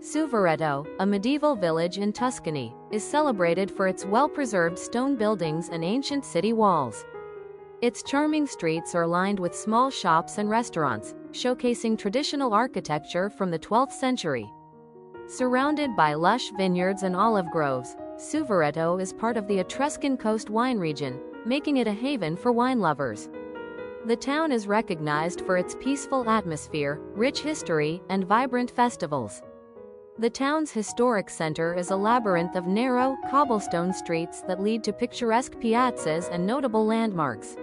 Suvereto, a medieval village in Tuscany, is celebrated for its well-preserved stone buildings and ancient city walls. Its charming streets are lined with small shops and restaurants, showcasing traditional architecture from the 12th century. Surrounded by lush vineyards and olive groves, Suvereto is part of the Etruscan coast wine region, making it a haven for wine lovers. The town is recognized for its peaceful atmosphere, rich history, and vibrant festivals. The town's historic center is a labyrinth of narrow, cobblestone streets that lead to picturesque piazzas and notable landmarks.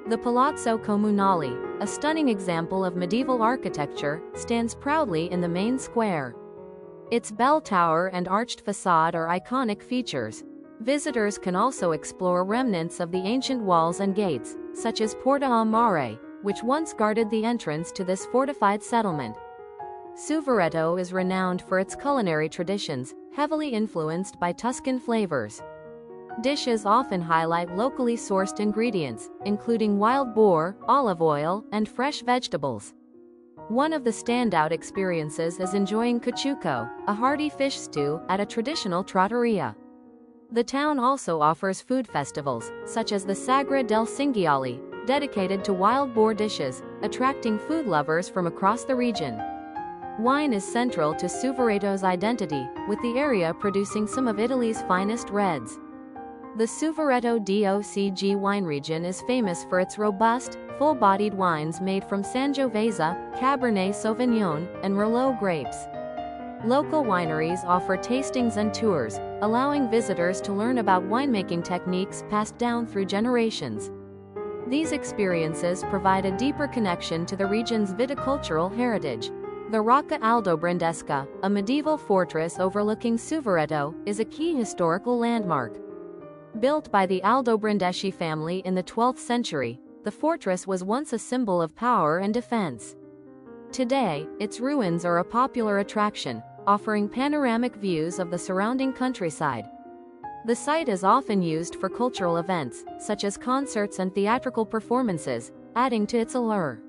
The Palazzo Comunale, a stunning example of medieval architecture, stands proudly in the main square. Its bell tower and arched facade are iconic features. Visitors can also explore remnants of the ancient walls and gates, such as Porta a Mare, which once guarded the entrance to this fortified settlement. Suvereto is renowned for its culinary traditions, heavily influenced by Tuscan flavors. Dishes often highlight locally sourced ingredients, including wild boar, olive oil, and fresh vegetables. One of the standout experiences is enjoying caciucco, a hearty fish stew, at a traditional trattoria. The town also offers food festivals, such as the Sagra del Cinghiale, dedicated to wild boar dishes, attracting food lovers from across the region. Wine is central to Suvereto's identity, with the area producing some of Italy's finest reds. The Suvereto DOCG wine region is famous for its robust, full-bodied wines made from Sangiovese, Cabernet Sauvignon, and Merlot grapes. Local wineries offer tastings and tours, allowing visitors to learn about winemaking techniques passed down through generations. These experiences provide a deeper connection to the region's viticultural heritage. The Rocca Aldobrandesca, a medieval fortress overlooking Suvereto, is a key historical landmark. Built by the Aldobrandeschi family in the 12th century, the fortress was once a symbol of power and defense. Today, its ruins are a popular attraction, offering panoramic views of the surrounding countryside. The site is often used for cultural events, such as concerts and theatrical performances, adding to its allure.